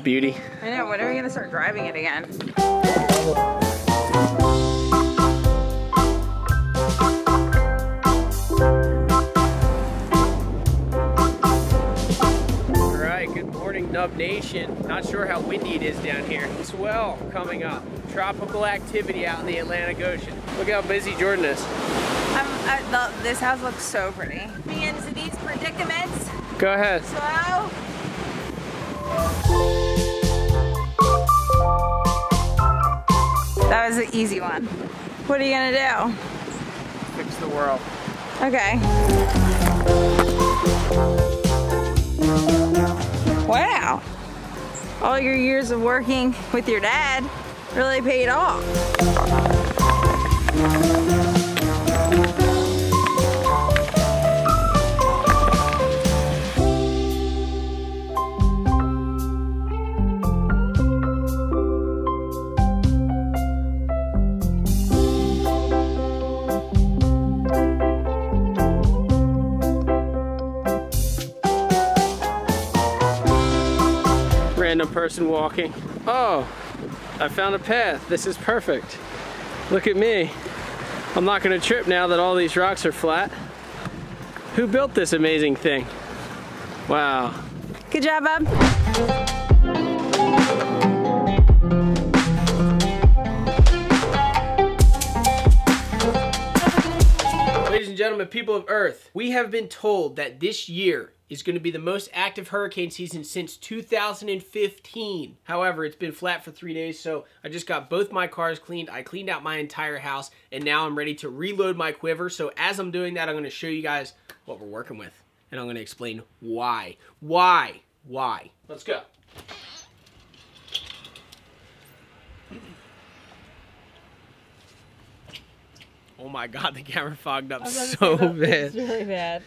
that beauty? I know, when are we gonna start driving it again? Alright, good morning, Nub Nation. Not sure how windy it is down here. Swell coming up. Tropical activity out in the Atlantic Ocean. Look how busy Jordan is. This house looks so pretty. Me into these predicaments. Go ahead. Slow. That was an easy one. What are you gonna do? Fix the world. Okay. Wow. All your years of working with your dad really paid off. Random person walking. Oh, I found a path. This is perfect. Look at me. I'm not gonna trip now that all these rocks are flat. Who built this amazing thing? Wow. Good job, Bob. Ladies and gentlemen, people of Earth, we have been told that this year is going to be the most active hurricane season since 2015. However, it's been flat for 3 days, so I just got both my cars cleaned. I cleaned out my entire house, and now I'm ready to reload my quiver. So as I'm doing that, I'm going to show you guys what we're working with, and I'm going to explain why. Why? Let's go. Oh my God, the camera fogged up so bad. It's really bad.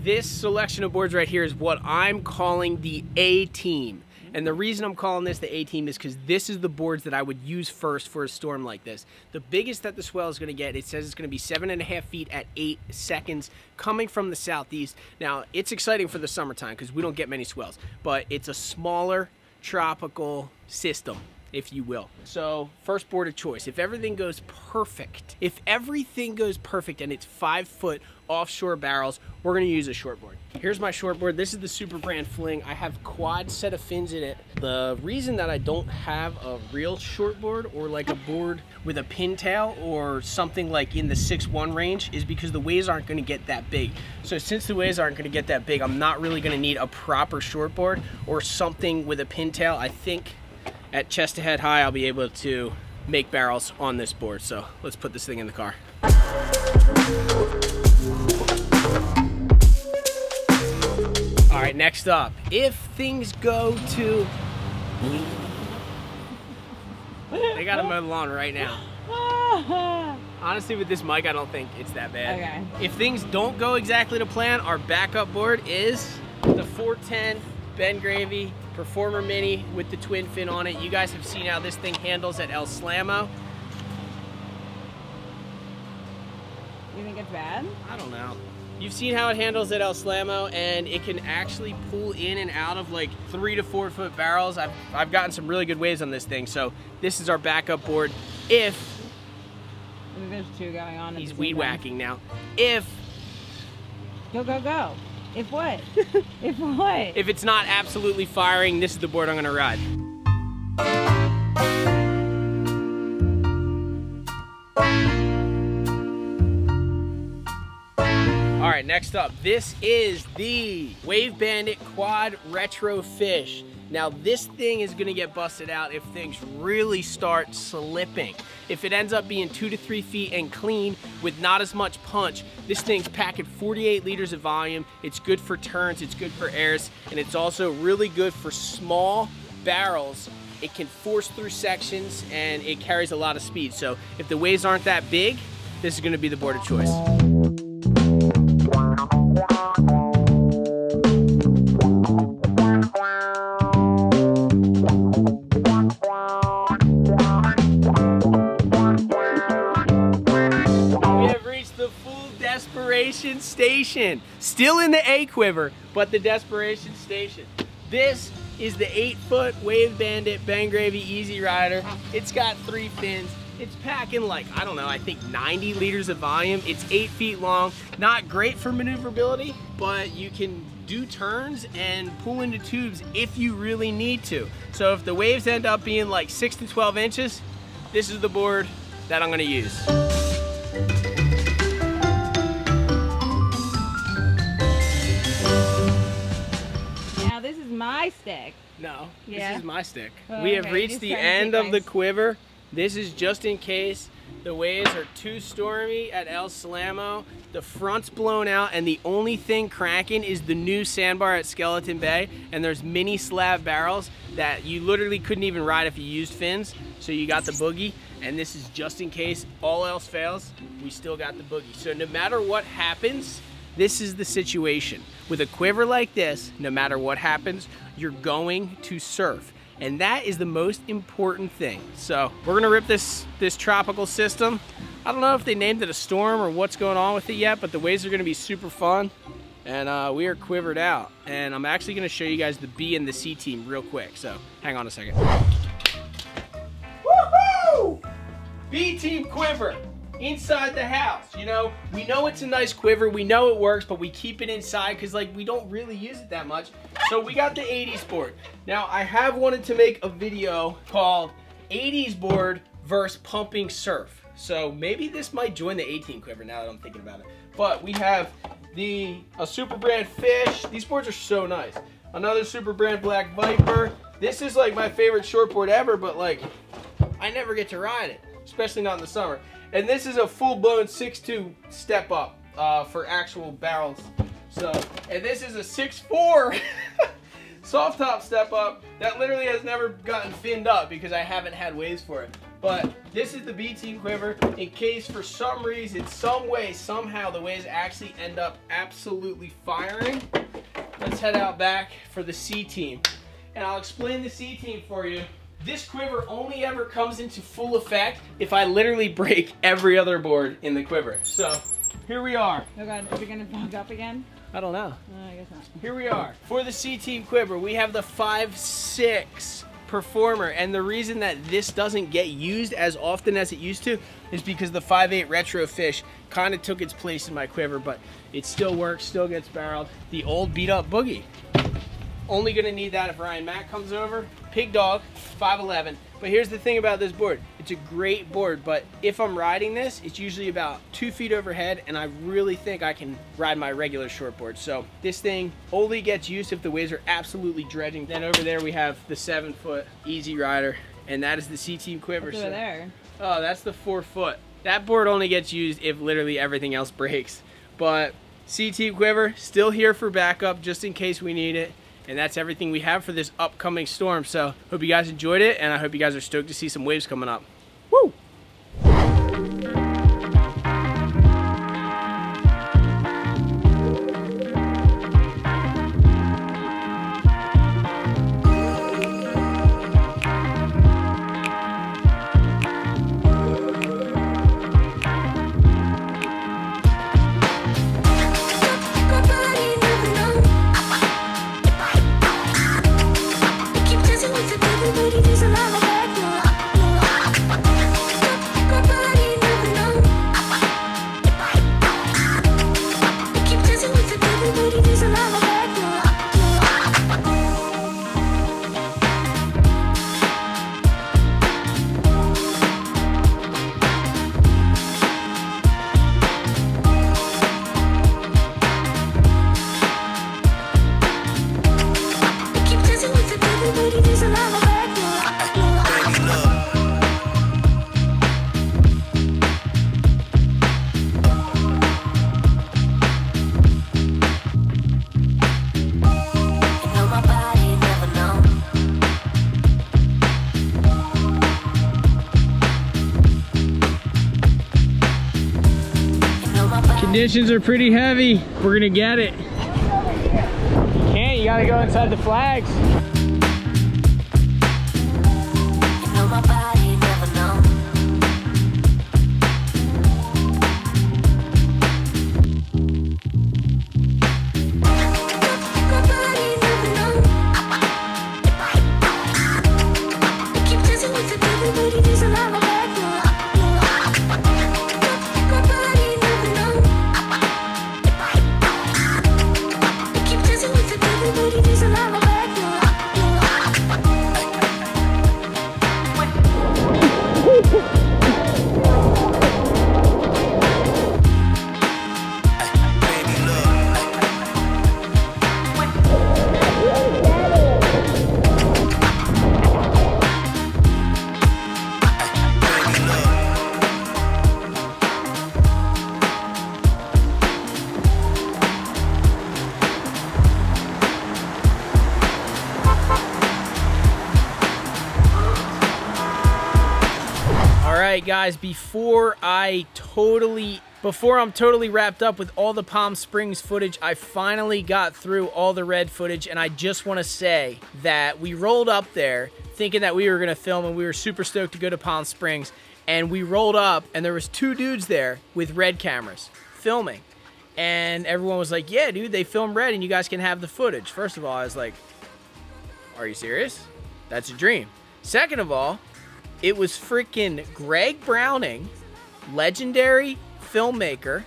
This selection of boards right here is what I'm calling the A-team. And the reason I'm calling this the A-team is because this is the boards that I would use first for a storm like this. The biggest that the swell is going to get, it says it's going to be 7.5 feet at 8 seconds coming from the southeast. Now, it's exciting for the summertime because we don't get many swells, but it's a smaller tropical system, if you will. So first board of choice, if everything goes perfect and it's 5 foot offshore barrels, we're gonna use a shortboard. Here's my shortboard. This is the Super Brand Fling. I have quad set of fins in it. The reason that I don't have a real shortboard or like a board with a pintail or something like in the 6'1" range is because the waves aren't gonna get that big. So since the waves aren't gonna get that big, I'm not really gonna need a proper shortboard or something with a pintail. I think at chest to head high, I'll be able to make barrels on this board. So let's put this thing in the car. All right, next up, if things go to... They gotta mow the lawn right now. Honestly, with this mic, I don't think it's that bad. Okay. If things don't go exactly to plan, our backup board is the 410 Ben Gravy Performer Mini with the twin fin on it. You guys have seen how this thing handles at El Slamo. You think it's bad? I don't know. You've seen how it handles at El Slamo, and it can actually pull in and out of like 3 to 4 foot barrels. I've gotten some really good waves on this thing, so this is our backup board. If there's two going on. He's weed whacking now. If go. If what? If what? If it's not absolutely firing, this is the board I'm gonna ride. All right, next up, this is the Wave Bandit Quad Retro Fish. Now this thing is gonna get busted out if things really start slipping. If it ends up being 2 to 3 feet and clean with not as much punch, this thing's packing 48 liters of volume. It's good for turns, it's good for airs, and it's also really good for small barrels. It can force through sections and it carries a lot of speed. So if the waves aren't that big, this is gonna be the board of choice. station. Still in the A quiver, but the Desperation station. This is the 8-foot Wave Bandit Bang Gravy Easy Rider. It's got 3 fins. It's packing like, I don't know, I think 90 liters of volume. It's 8 feet long. Not great for maneuverability, but you can do turns and pull into tubes if you really need to. So if the waves end up being like 6 to 12 inches, this is the board that I'm gonna use. Now this is my stick. No, yeah. This is my stick. Oh, we have okay, reached the end of the quiver. This is just in case the waves are too stormy at El Salamo. The front's blown out and the only thing cracking is the new sandbar at Skeleton Bay, and there's mini slab barrels that you literally couldn't even ride if you used fins. So you got the boogie, and this is just in case all else fails, we still got the boogie. So no matter what happens, this is the situation. With a quiver like this, no matter what happens, you're going to surf. And that is the most important thing. So we're gonna rip this tropical system. I don't know if they named it a storm or what's going on with it yet, but the waves are gonna be super fun. And we are quivered out. And I'm actually gonna show you guys the B and the C team real quick. So hang on a second. Woohoo! B team quiver. Inside the house, you know, we know it's a nice quiver, we know it works, but we keep it inside because like we don't really use it that much. So we got the 80s board. Now I have wanted to make a video called 80s board versus pumping surf. So maybe this might join the 18 quiver now that I'm thinking about it. But we have a Super Brand Fish. These boards are so nice. Another Super Brand Black Viper. This is like my favorite shortboard ever, but like I never get to ride it, especially not in the summer. And this is a full-blown 6'2" step up for actual barrels. So, and this is a 6'4" soft top step up that literally has never gotten finned up because I haven't had waves for it. But this is the B team quiver in case for some reason, some way, somehow the waves actually end up absolutely firing. Let's head out back for the C team. And I'll explain the C team for you. This quiver only ever comes into full effect if I literally break every other board in the quiver. So here we are. Oh God, are we gonna fog up again? I don't know. I guess not. Here we are. For the C team quiver, we have the 5.6 Performer, and the reason that this doesn't get used as often as it used to is because the 5.8 Retro Fish kind of took its place in my quiver, but it still works, still gets barreled. The old beat up boogie. Only gonna need that if Ryan Mack comes over. Pig Dog, 5'11". But here's the thing about this board. It's a great board, but if I'm riding this, it's usually about 2 feet overhead, and I really think I can ride my regular shortboard. So this thing only gets used if the waves are absolutely dredging. Then over there we have the 7-foot Easy Rider, and that is the C team quiver. What's over there? Oh, that's the 4-foot. That board only gets used if literally everything else breaks. But C team quiver, still here for backup just in case we need it. And that's everything we have for this upcoming storm. So hope you guys enjoyed it, and I hope you guys are stoked to see some waves coming up. Woo! Conditions are pretty heavy. We're gonna get it. You can't, you gotta go inside the flags. right, guys, before I'm totally wrapped up with all the Palm Springs footage, I finally got through all the red footage, and I just want to say that we rolled up there thinking that we were going to film, and we were super stoked to go to Palm Springs, and we rolled up, and there was 2 dudes there with red cameras filming, and everyone was like, yeah, dude, they film red, and you guys can have the footage. First of all, I was like, are you serious? That's a dream. Second of all, it was freaking Greg Browning, legendary filmmaker,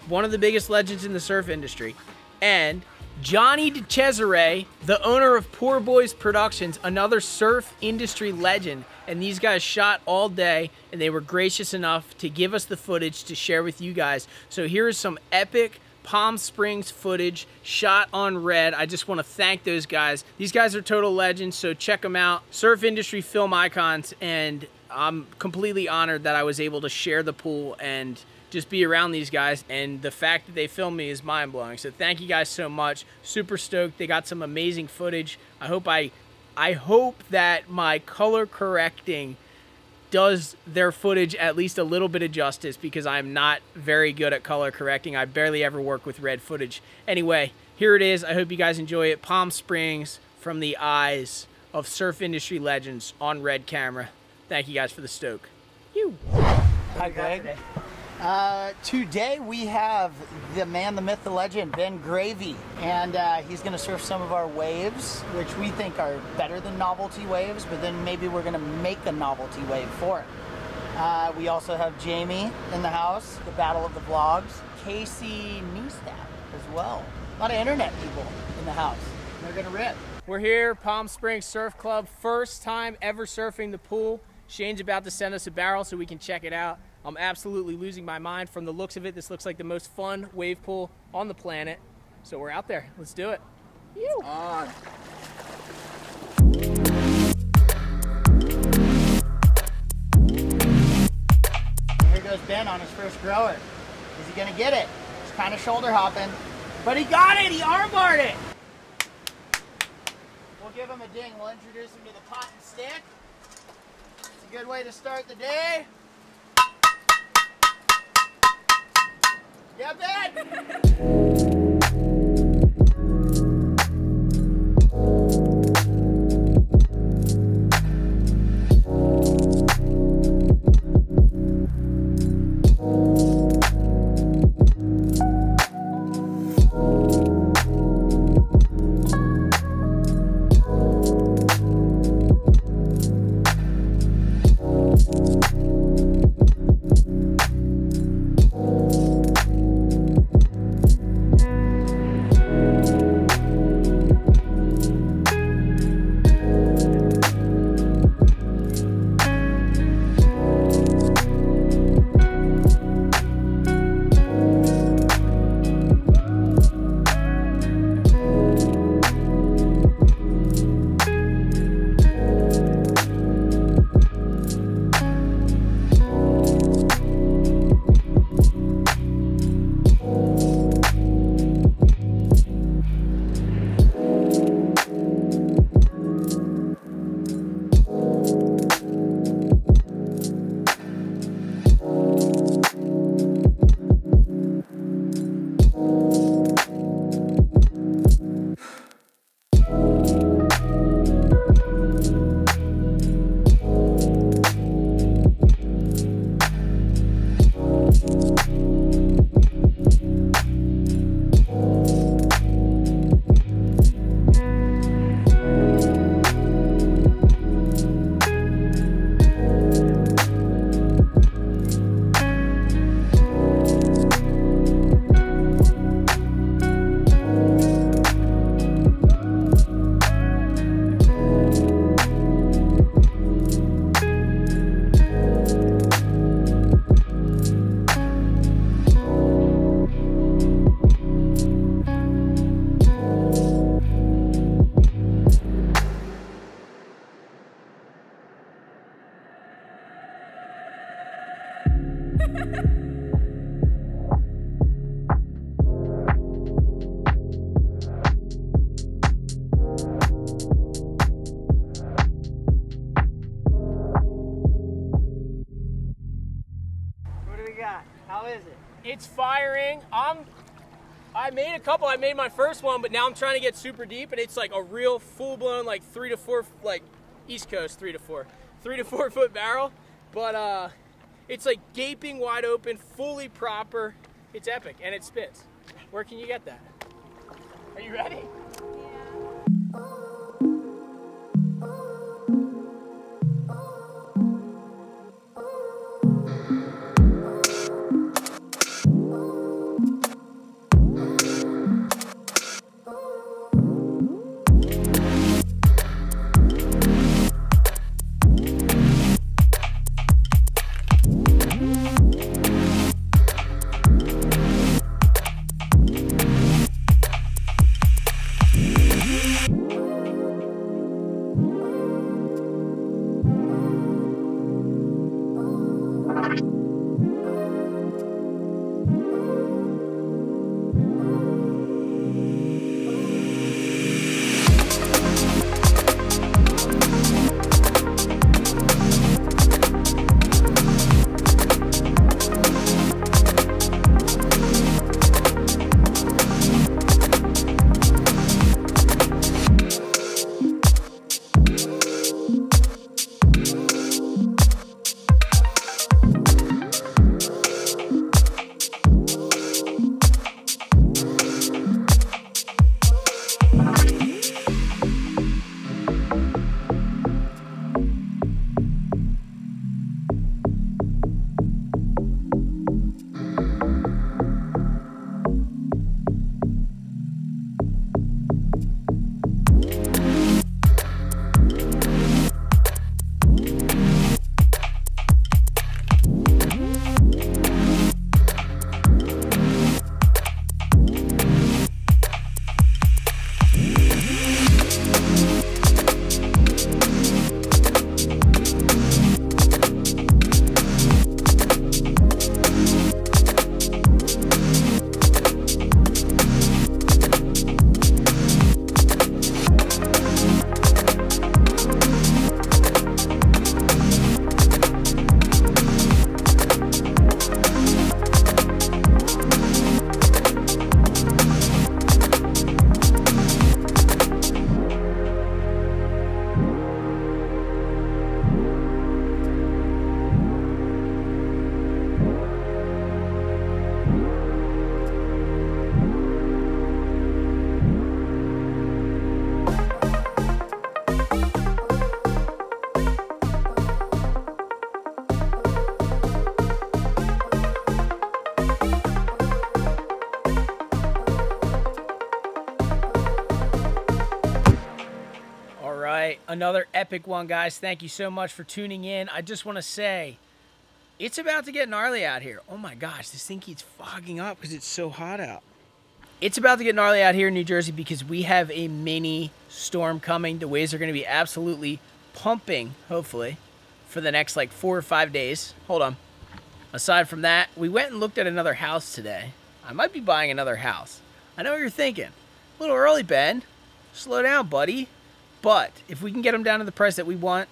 one of the biggest legends in the surf industry, and Johnny DeCesare, the owner of Poor Boys Productions, another surf industry legend. And these guys shot all day, and they were gracious enough to give us the footage to share with you guys. So here is some epic Palm Springs footage shot on red. I just want to thank those guys. These guys are total legends, so check them out. Surf industry film icons, and I'm completely honored that I was able to share the pool and just be around these guys, and the fact that they filmed me is mind-blowing. So thank you guys so much. Super stoked. They got some amazing footage. I hope that my color correcting does their footage at least a little bit of justice, because I'm not very good at color correcting. I barely ever work with red footage. Anyway, here it is. I hope you guys enjoy it. Palm Springs from the eyes of surf industry legends on red camera. Thank you guys for the stoke. Hi, Greg. Today we have the man, the myth, the legend, Ben Gravy, and he's going to surf some of our waves, which we think are better than novelty waves, but then maybe we're going to make a novelty wave for it. We also have Jamie in the house, the battle of the vlogs, Casey Neistat as well. A lot of internet people in the house. They're going to rip. We're here, Palm Springs Surf Club, first time ever surfing the pool. Shane's about to send us a barrel so we can check it out. I'm absolutely losing my mind. From the looks of it, this looks like the most fun wave pool on the planet. So we're out there. Let's do it. On. Here goes Ben on his first grower. Is he going to get it? He's kind of shoulder hopping, but he got it. He armbarred it. We'll give him a ding. We'll introduce him to the pot and stick. It's a good way to start the day. Yeah, Ben! It's firing. I made a couple. I made my first one, but now I'm trying to get super deep, and it's like a real full-blown, like 3 to 4, like East Coast 3 to 4 foot barrel. But it's like gaping wide open, fully proper. It's epic, and it spits. Where can you get that? Are you ready? Another epic one, guys. Thank you so much for tuning in. I just want to say, it's about to get gnarly out here. Oh my gosh, this thing keeps fogging up because it's so hot out. It's about to get gnarly out here in New Jersey because we have a mini storm coming. The waves are going to be absolutely pumping, hopefully, for the next like 4 or 5 days. Hold on. Aside from that, we went and looked at another house today. I might be buying another house. I know what you're thinking. A little early, Ben. Slow down, buddy. But if we can get them down to the price that we want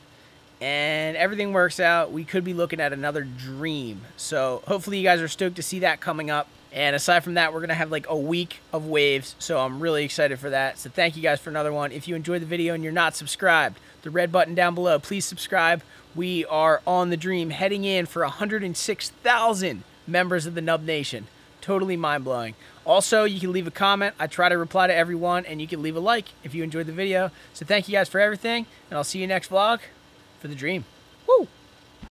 and everything works out, we could be looking at another dream. So hopefully you guys are stoked to see that coming up. And aside from that, we're going to have like a week of waves. So I'm really excited for that. So thank you guys for another one. If you enjoyed the video and you're not subscribed, the red button down below, please subscribe. We are on the dream, heading in for 106,000 members of the Nub Nation. Totally mind-blowing. Also, you can leave a comment. I try to reply to everyone, and you can leave a like if you enjoyed the video. So thank you guys for everything, and I'll see you next vlog for the dream. Woo!